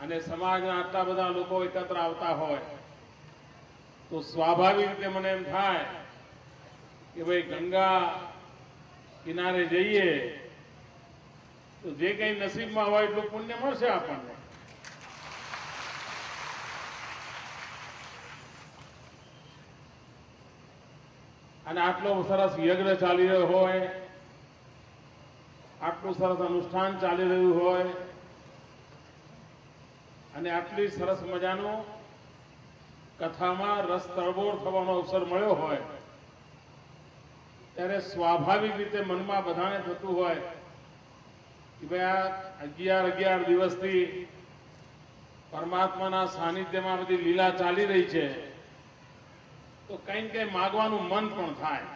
અને સમાજના આટલા બધા લોકો એકત્ર આવતા હોય તો સ્વાભાવિક રીતે મને એમ થાય કે ભાઈ ગંગા કિનારે જઈએ તો જે કંઈ નસીબમાં હોય એટલું પુણ્ય મળશે આપણને. અને આટલો સરસ યજ્ઞ ચાલી રહ્યો હોય, આટલું સરસ અનુષ્ઠાન ચાલી રહ્યું હોય અને આટલી સરસ મજાનું કથામાં રસ તરબોળ થવાનો અવસર મળ્યો હોય ત્યારે સ્વાભાવિક રીતે મનમાં બધાને થતું હોય કે ભાઈ આ 11 દિવસથી પરમાત્માના સાનિધ્યમાં બધી લીલા ચાલી રહી છે તો કંઈ ને કંઈ માગવાનું મન પણ થાય.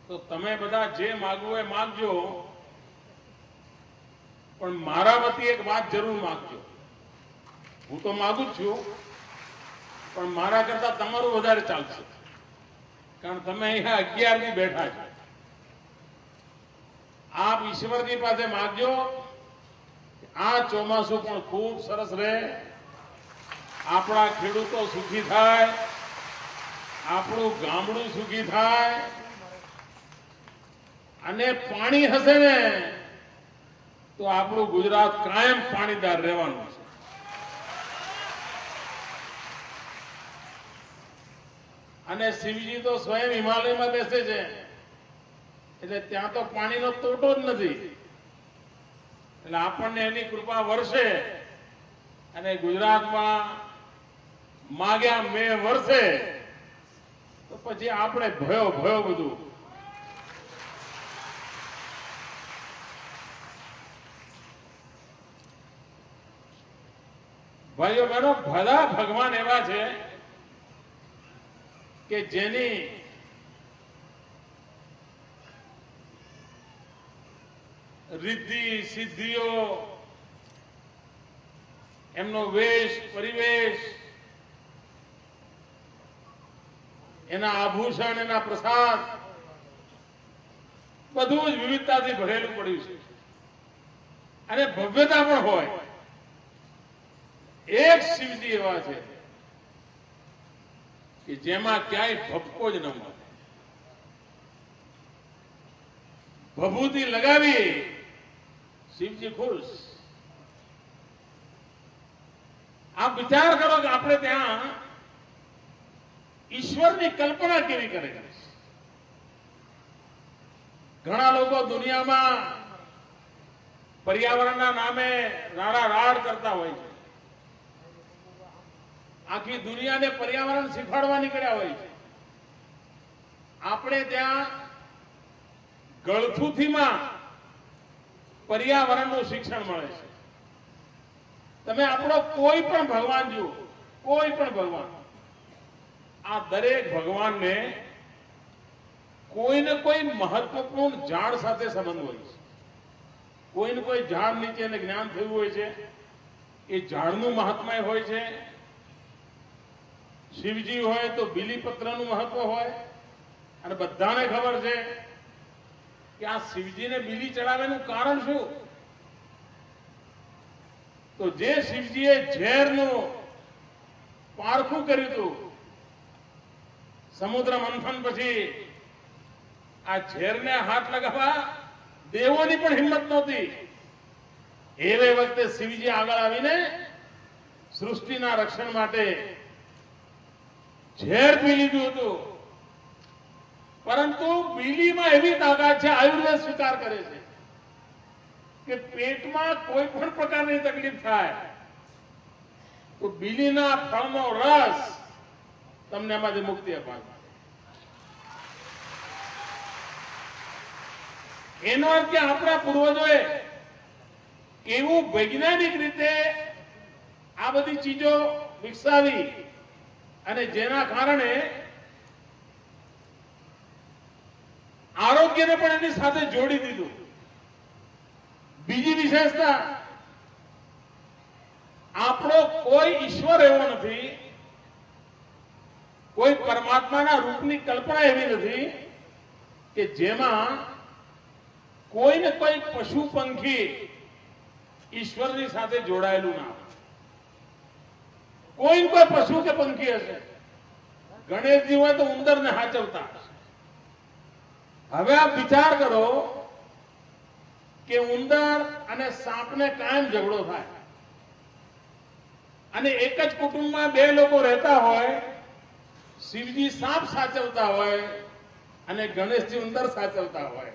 તો તમે બધા જે માગવું એ માગજો, પણ મારા વતી એક વાત જરૂર માગજો. હું તો માગુ જ છું, પણ મારા કરતા તમારું વધારે ચાલશે, કારણ તમે અહીંયા 11 થી બેઠા છો. આપ ઈશ્વરની પાસે માગજો આ ચોમાસું પણ ખૂબ સરસ રહે, આપણા ખેડૂતો સુખી થાય, આપણું ગામડું સુખી થાય, અને પાણી હશે ને તો આપણું ગુજરાત કાયમ પાણીદાર રહેવાનું છે. અને શિવજી તો સ્વયં હિમાલયમાં બેસે છે એટલે ત્યાં તો પાણીનો તોટો જ નથી. એટલે આપણને એની કૃપા વરસે અને ગુજરાતમાં માગ્યા મેં વરસે તો પછી આપણે ભયો બધું. ભાઈઓ બહેનો, બધા ભગવાન એવા છે કે જેની રિદ્ધિ સિદ્ધિઓ, એમનો વેશ પરિવેશ, એના આભૂષણ, એના પ્રસાદ બધું જ વિવિધતાથી ભરેલું પડ્યું છે અને ભવ્યતા પણ હોય. એક શિવજી એવા છે કે જેમાં ક્યાંય ભપકો જ ન મળે. ભભૂતિ લગાવી શિવજી ખુશ. આપ વિચાર કરો કે આપણે ત્યાં ઈશ્વરની કલ્પના કેવી કરે છે. ઘણા લોકો દુનિયામાં પર્યાવરણના નામે રાડ કરતા હોય છે. આખી દુનિયાને પર્યાવરણ શીખવાડવા નીકળ્યા હોય છે. આપણે ત્યાં ગળથુથીમાં પર્યાવરણનું શિક્ષણ મળે છે. તમે આપણો કોઈ પણ ભગવાન જુઓ, કોઈ પણ ભગવાન, આ દરેક ભગવાનને કોઈને કોઈ મહત્વપૂર્ણ ઝાડ સાથે સંબંધ હોય છે. કોઈને કોઈ ઝાડ નીચે એને જ્ઞાન થયું હોય છે, એ ઝાડનું મહાત્મ્ય હોય છે. શિવજી હોય તો બીલીપત્રનું મહત્વ હોય. અને બધાને ખબર છે કે આ શિવજીને બીલી ચડાવવાનું કારણ શું? તો જે શિવજીએ ઝેરનું પારખું કર્યું હતું, સમુદ્ર મંથન પછી આ ઝેરને હાથ લગાવવા દેવોની પણ હિંમત નહોતી. એવે વખતે શિવજી આગળ આવીને સૃષ્ટિના રક્ષણ માટે ઝેર પી લીધું હતું. પરંતુ બીલીમાં એવી તાકાત છે, આયુર્વેદ સ્વીકાર કરે છે કે પેટમાં કોઈ પણ પ્રકારની તકલીફ થાય તો બીલીના ફળનો રસ તમને એમાંથી મુક્તિ અપાવે. એનો અર્થ કે આપણા પૂર્વજોએ કેવું વૈજ્ઞાનિક રીતે આ બધી ચીજો વિકસાવી અને જેના કારણે આરોગ્યને પણ એની સાથે જોડી દીધું. બીજી વિશેષતા, આપણો કોઈ ઈશ્વર એવો નથી, કોઈ પરમાત્માના રૂપની કલ્પના એવી નથી કે જેમાં કોઈને કોઈ પશુ પંખી ઈશ્વરની સાથે જોડાયેલું ના હોય. કોઈ કોઈ પશુ કે પંખી હશે. ગણેશજી હોય તો ઉંદરને હાચવતા હશે. હવે આપ વિચાર કરો કે ઉંદર અને સાપને કાયમ ઝઘડો થાય અને એક જ કુટુંબમાં બે લોકો રહેતા હોય, શિવજી સાપ સાચવતા હોય અને ગણેશજી ઉંદર સાચવતા હોય.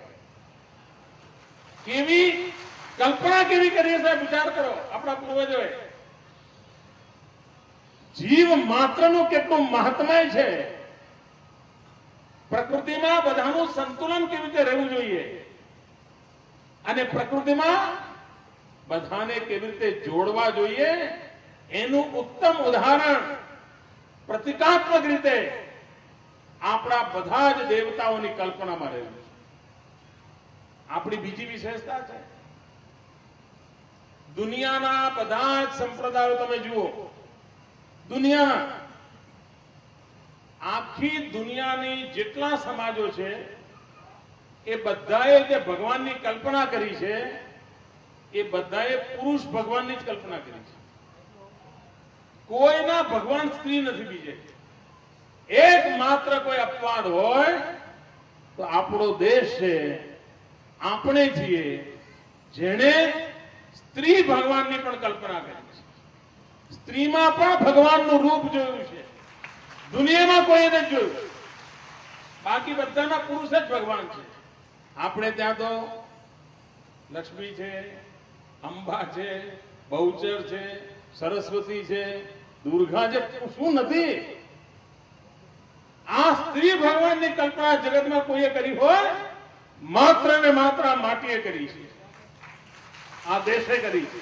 કેવી કલ્પના કેવી કરીએ સાહેબ, વિચાર કરો. આપણા પૂર્વજોએ જીવ માત્રનું કેટલું મહાત્મય છે. પ્રકૃતિમાં બધાનું સંતુલન કેવી રીતે રહેવું જોઈએ અને પ્રકૃતિમાં બધાને કેવી રીતે જોડવા જોઈએ એનું ઉત્તમ ઉદાહરણ પ્રતિકાત્મક રીતે આપણા બધા જ દેવતાઓની કલ્પનામાં રહેલું છે. આપણી બીજી વિશેષતા છે, દુનિયાના બધા જ સંપ્રદાયો તમે જુઓ, દુનિયાના આખી દુનિયાની જેટલા સમાજો છે એ બધાએ જે ભગવાનની કલ્પના કરી છે એ બધાએ પુરુષ ભગવાનની જ કલ્પના કરી છે. કોઈના ભગવાન સ્ત્રી નથી. બીજે એકમાત્ર કોઈ અપવાદ હોય તો આપણો દેશ છે, આપણે છીએ જેણે સ્ત્રી ભગવાનની પણ કલ્પના કરી છે. સ્ત્રીમાં પણ ભગવાનનું રૂપ જોયું છે. દુનિયામાં કોઈ નથી જોયું. બાકી બધાના પુરુષ જ ભગવાન છે. આપણે ત્યાં તો લક્ષ્મી છે, અંબા છે, બહુચર છે, સરસ્વતી છે, દુર્ગા છે. શું નથી? આ સ્ત્રી ભગવાનની કલ્પના જગતમાં કોઈએ કરી હોય માત્ર ને માત્ર માટીએ કરી છે, આ દેશે કરી છે.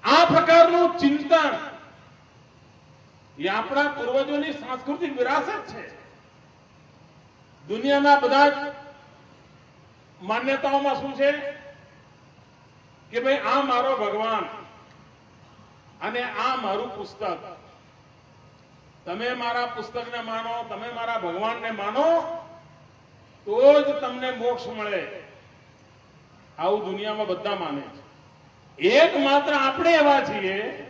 આ પ્રકારનું ચિંતન એ આપણા પૂર્વજોની સાંસ્કૃતિક વિરાસત છે. દુનિયાના બધા જ માન્યતાઓમાં શું છે કે ભાઈ આ મારો ભગવાન અને આ મારું પુસ્તક. તમે મારા પુસ્તકને માનો, તમે મારા ભગવાનને માનો તો જ તમને મોક્ષ મળે. આવું દુનિયામાં બધા માને છે. એકમાત્ર આપણે એવા છીએ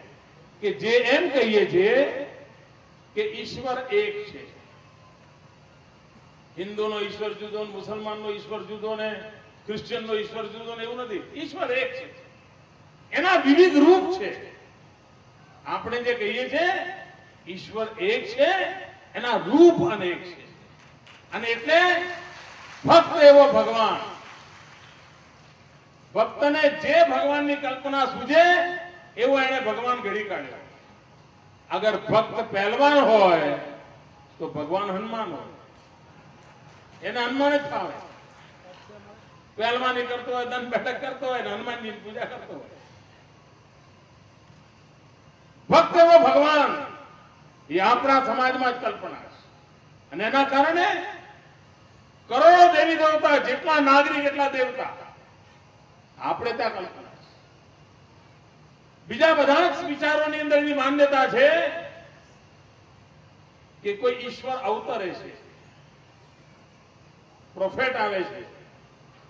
કે જે એમ કહીએ છીએ કે ઈશ્વર એક છે. હિન્દુનો ઈશ્વર જુદો, મુસલમાનનો ઈશ્વર જુદો ને ક્રિશ્ચિયનનો ઈશ્વર જુદો ને એવું નથી. ઈશ્વર એક છે, એના વિવિધ રૂપ છે. આપણે જે કહીએ છીએ ઈશ્વર એક છે, એના રૂપ અનેક છે. અને એટલે ભક્ત એવો ભગવાન, ભક્તને જે ભગવાનની કલ્પના સૂજે એવો એને ભગવાન ઘડી કાઢ્યો. અગર ભક્ત પહેલવાન હોય તો ભગવાન હનુમાન હોય. એને હનુમાન જ ફાવે. પહેલવાની કરતો હોય, દંડ બેઠક કરતો હોય, હનુમાનની પૂજા કરતો હોય. ભક્ત એવો ભગવાન એ આપણા સમાજમાં જ કલ્પના છે. અને એના કારણે કરોડો દેવી દેવતા, જેટલા નાગરિક એટલા દેવતા આપણે ત્યાં કલ્પના છે. બીજા બધા જ વિચારોની અંદર એવી માન્યતા છે કે કોઈ ઈશ્વર અવતરે છે, પ્રોફેટ આવે છે.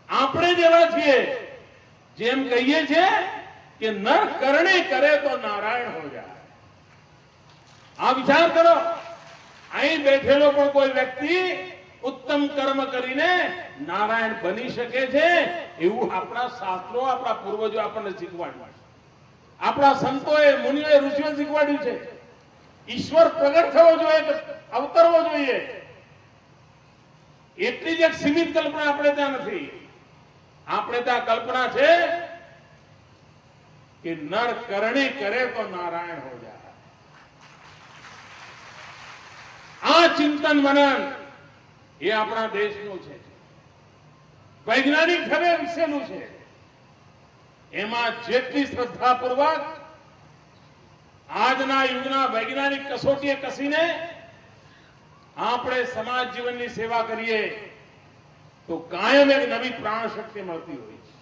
આપણે જેવા છીએ જેમ કહીએ છીએ કે નર કરણે કરે તો નારાયણ હો જાય. આ વિચાર કરો. અહીં બેઠેલો પણ કોઈ વ્યક્તિ ઉત્તમ કર્મ કરીને નારાયણ બની શકે છે એવું આપણા શાસ્ત્રો, આપણા પૂર્વજો આપણને શીખવાડ્યું છે. આપણા સંતોએ, મુનિઓએ, ઋષિઓએ શીખવાડ્યું છે. ઈશ્વર પ્રગટ થવો જોઈએ, અવતરવો જોઈએ. એટલી જ એક સીમિત કલ્પના આપણે ત્યાં નથી. આપણે ત્યાં કલ્પના છે કે નર કરણી કરે તો નારાયણ હો જાય. આ ચિંતન મનન એ આપણા દેશનું છે. વૈજ્ઞાનિક ઢબે વિશેનું છે. એમાં જેટલી શ્રદ્ધાપૂર્વક આજના યુગના વૈજ્ઞાનિક કસોટીએ કસીને આપણે સમાજ જીવનની સેવા કરીએ તો કાયમ એક નવી પ્રાણ શક્તિ મળતી હોય છે.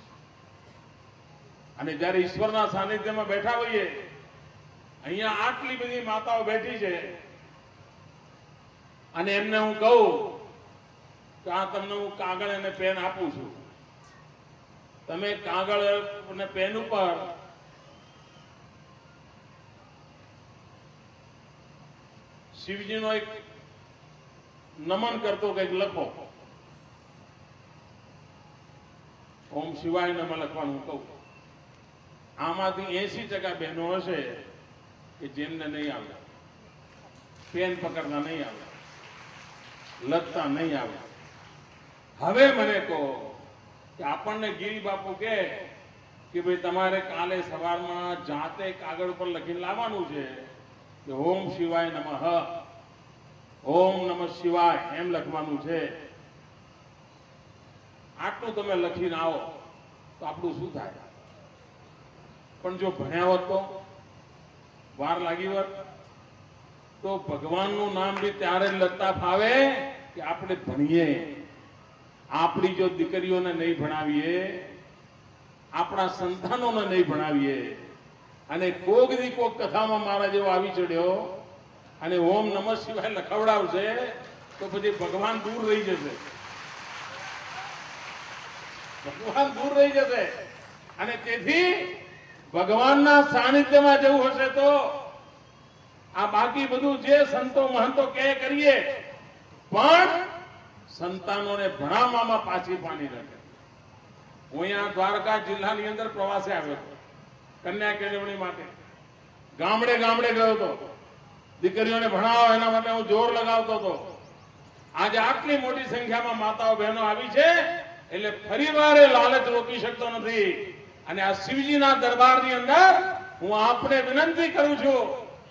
અને જ્યારે ઈશ્વરના સાનિધ્યમાં બેઠા હોઈએ, અહીંયા આટલી બધી માતાઓ બેઠી છે અને એમને હું કહું કે કે આ તમને હું કાગળ અને પેન આપું છું, તમે કાગળ અને પેન ઉપર શિવજીનો એક નમન કરતો કંઈક લખો. ઓમ શિવાય નમઃ લખવાનું કહું. આમાંથી 80% બહેનો હશે કે જેમને નહીં આવે, પેન પકડતા નહીં આવે, લખતા નહીં આવે. હવે મને કહો કે આપણને ગિરી બાપુ કહે કે ભાઈ તમારે કાલે સવારમાં જાતે કાગળ પર લખીને લાવવાનું છે કે ઓમ શિવાય નમઃ, ઓમ નમઃ શિવાય એમ લખવાનું છે. આટલું તમે લખીને આવો તો આપણું શું થાય? પણ જો ભણ્યા હોત તો, વાર લાગી હોત તો ભગવાનનું નામ બી ત્યારે લખતા ફાવે કે આપણે ભણીએ. આપણી જો દીકરીઓને નહીં ભણાવીએ, આપણા સંતાનોને નહીં ભણાવીએ અને કોક દી કોક કથામાં મારા જેવો આવી ચડ્યો અને ઓમ નમઃ શિવાય લખાવડાવશે તો પછી ભગવાન દૂર રહી જશે. ભગવાન દૂર રહી જશે. અને તેથી ભગવાનના સાનિધ્યમાં જવું હશે તો આ બાકી બધું જે સંતો મહંતો કહે કરીએ, પણ સંતાનોને ભણાવવામાં પાછી પાણી રાખે. હું અહીંયા દ્વારકા જિલ્લાની અંદર પ્રવાસે આવ્યો હતો કન્યા કેળવણી માટે. ગામડે ગામડે ગયો હતો, દીકરીઓને ભણાવો એના માટે હું જોર લગાવતો હતો. આજે આટલી મોટી સંખ્યામાં માતાઓ બહેનો આવી છે એટલે ફરી વારે લાલચ રોકી શકતો નથી. અને આ શિવજીના દરબારની અંદર હું આપને વિનંતી કરું છું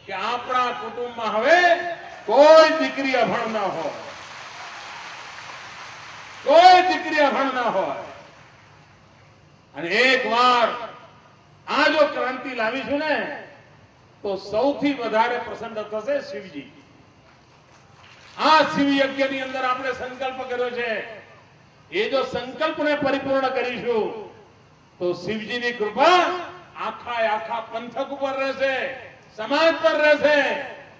કે આપણા કુટુંબમાં હવે કોઈ દીકરી અભણ ન હોય, કોઈ દીકરી અભણ ન હોય. અને એક વાર આ જો ક્રાંતિ લાવીશું ને તો સૌથી વધારે પ્રસન્ન થશે શિવજી. આ શિવ યજ્ઞની અંદર આપણે સંકલ્પ કર્યો છે, એ જો સંકલ્પને પરિપૂર્ણ કરીશું તો શિવજીની કૃપા આખા પંથક ઉપર રહેશે, સમાજ પર રહેશે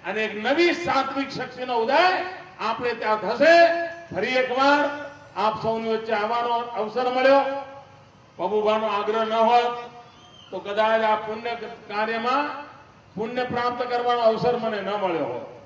અને એક નવી સાત્વિક શક્તિનો ઉદય આપણે ત્યાં થશે. ફરી એકવાર આપ સૌની વચ્ચે આવવાનો અવસર મળ્યો. પબુભાનો આગ્રહ ન હોત તો કદાચ આ પુણ્ય કાર્યમાં પુણ્ય પ્રાપ્ત કરવાનો અવસર મને ન મળ્યો હોત.